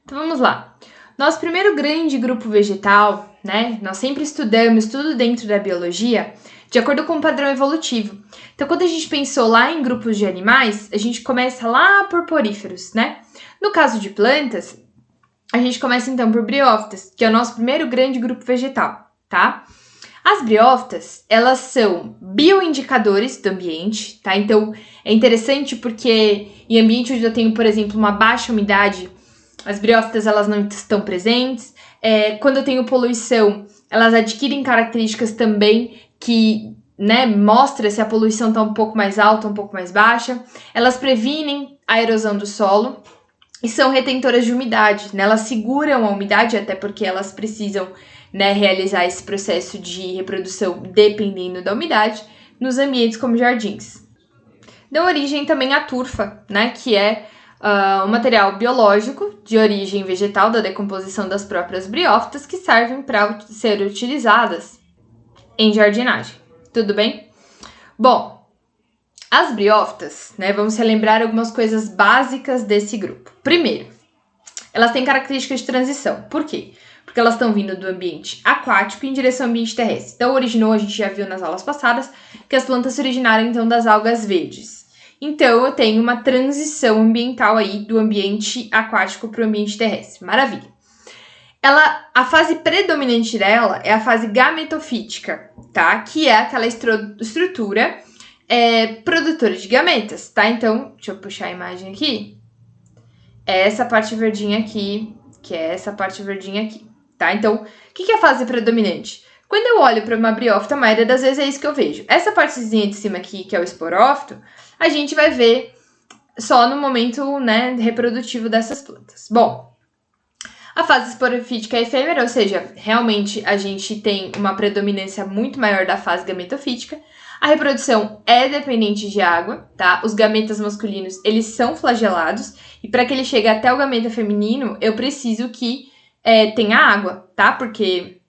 Então vamos lá. Nosso primeiro grande grupo vegetal, né? Nós sempre estudamos tudo dentro da biologia de acordo com o padrão evolutivo. Então, quando a gente pensou lá em grupos de animais, a gente começa lá por poríferos, né? No caso de plantas, a gente começa então por briófitas, que é o nosso primeiro grande grupo vegetal, tá? As briófitas, elas são bioindicadores do ambiente, tá? Então, é interessante porque em ambiente onde eu tenho, por exemplo, uma baixa umidade, as briófitas, elas não estão presentes. Quando eu tenho poluição, elas adquirem características também que, né, mostra se a poluição está um pouco mais alta, um pouco mais baixa. Elas previnem a erosão do solo e são retentoras de umidade, né? Elas seguram a umidade, até porque elas precisam, né, realizar esse processo de reprodução dependendo da umidade nos ambientes como jardins. Deu origem também à turfa, né, que é um material biológico de origem vegetal da decomposição das próprias briófitas que servem para ser utilizadas em jardinagem. Tudo bem? Bom, as briófitas, né, vamos relembrar algumas coisas básicas desse grupo. Primeiro, elas têm características de transição. Por quê? Porque elas estão vindo do ambiente aquático em direção ao ambiente terrestre. Então, originou, a gente já viu nas aulas passadas, que as plantas se originaram, então, das algas verdes. Então, eu tenho uma transição ambiental aí do ambiente aquático para o ambiente terrestre. Maravilha. A fase predominante dela é a fase gametofítica, tá? Que é aquela estrutura produtora de gametas, tá? Então, deixa eu puxar a imagem aqui. É essa parte verdinha aqui, que é essa parte verdinha aqui, tá? Então, o que é a fase predominante? Quando eu olho para uma briófita, a maioria das vezes é isso que eu vejo. Essa partezinha de cima aqui, que é o esporófito, a gente vai ver só no momento, né, reprodutivo dessas plantas. Bom, a fase esporofítica é efêmera, ou seja, realmente a gente tem uma predominância muito maior da fase gametofítica. A reprodução é dependente de água, tá? Os gametas masculinos, eles são flagelados, e para que ele chegue até o gameta feminino, eu preciso que tenha água, tá? Porque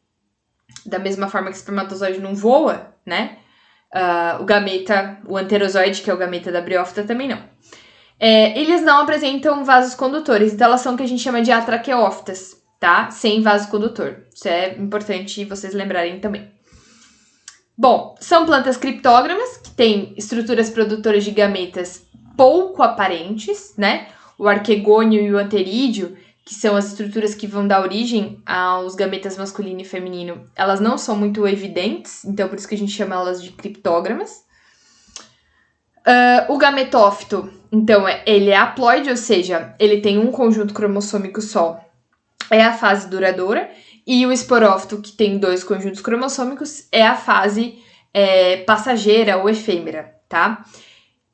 da mesma forma que o espermatozoide não voa, né? O anterozoide, que é o gameta da briófita, também não. Eles não apresentam vasos condutores, então elas são o que a gente chama de atraqueófitas, tá? Sem vaso condutor. Isso é importante vocês lembrarem também. Bom, são plantas criptógamas, que têm estruturas produtoras de gametas pouco aparentes, né? O arquegônio e o anterídeo, que são as estruturas que vão dar origem aos gametas masculino e feminino, elas não são muito evidentes, então por isso que a gente chama elas de criptógramas. O gametófito, então, ele é haploide, ou seja, ele tem um conjunto cromossômico só, é a fase duradoura, e o esporófito, que tem 2 conjuntos cromossômicos, é a fase passageira ou efêmera, tá?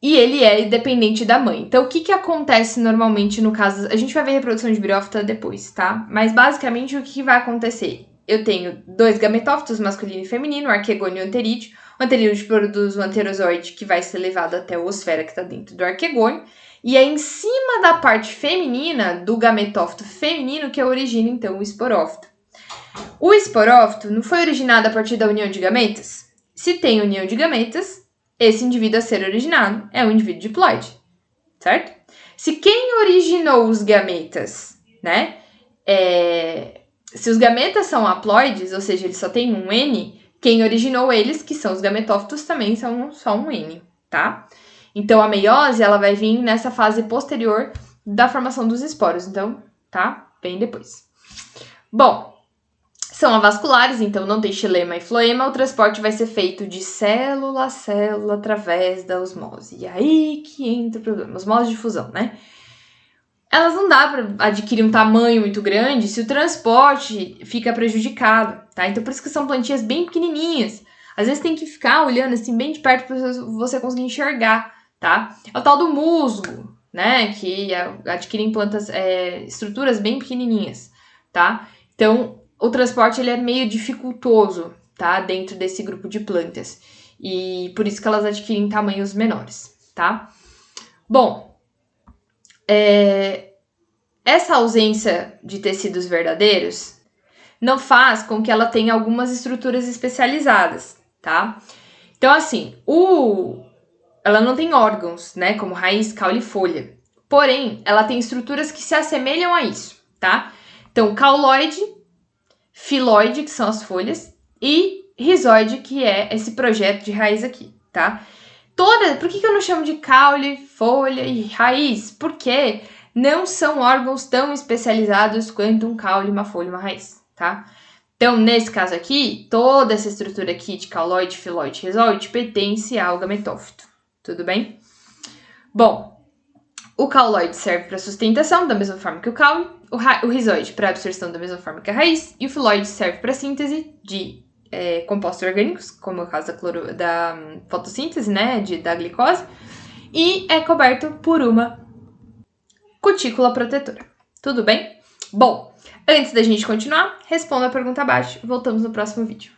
E ele é dependente da mãe. Então, o que acontece normalmente no caso... A gente vai ver reprodução de briófita depois, tá? Mas, basicamente, o que vai acontecer? Eu tenho 2 gametófitos, masculino e feminino, o arquegônio e o anterídeo. O anterídeo produz o anterozoide, que vai ser levado até a oosfera, que está dentro do arquegônio. E é em cima da parte feminina, do gametófito feminino, que origina, então, o esporófito. O esporófito não foi originado a partir da união de gametas? Se tem união de gametas, esse indivíduo a ser originado é um indivíduo diploide, certo? Se quem originou os gametas, né? Se os gametas são haploides, ou seja, eles só têm um N, quem originou eles, que são os gametófitos, também são só um N, tá? Então, a meiose, ela vai vir nessa fase posterior da formação dos esporos, então, tá? Bem depois. Bom, são avasculares, então não tem xilema e floema, o transporte vai ser feito de célula a célula através da osmose. E aí que entra o problema, osmose de fusão, né? Elas não dá para adquirir um tamanho muito grande se o transporte fica prejudicado, tá? Então, por isso que são plantinhas bem pequenininhas. Às vezes tem que ficar olhando assim bem de perto para você conseguir enxergar, tá? É o tal do musgo, né? Que adquirem plantas, estruturas bem pequenininhas, tá? Então, o transporte ele é meio dificultoso, tá? Dentro desse grupo de plantas. E por isso que elas adquirem tamanhos menores, tá? Bom, essa ausência de tecidos verdadeiros não faz com que ela tenha algumas estruturas especializadas, tá? Então, assim, ela não tem órgãos, né? Como raiz, caule e folha. Porém, ela tem estruturas que se assemelham a isso, tá? Então, cauloide, filoide, que são as folhas, e rizóide, que é esse projeto de raiz aqui, tá? Por que eu não chamo de caule, folha e raiz? Porque não são órgãos tão especializados quanto um caule, uma folha e uma raiz, tá? Então, nesse caso aqui, toda essa estrutura aqui de cauloide, filoide e rizóide pertence ao gametófito, tudo bem? Bom, o cauloide serve para sustentação, da mesma forma que o caule, o rizóide para absorção, da mesma forma que a raiz, e o filoide serve para síntese de compostos orgânicos, como é o caso da fotossíntese, né, da glicose, e é coberto por uma cutícula protetora. Tudo bem? Bom, antes da gente continuar, responda a pergunta abaixo. Voltamos no próximo vídeo.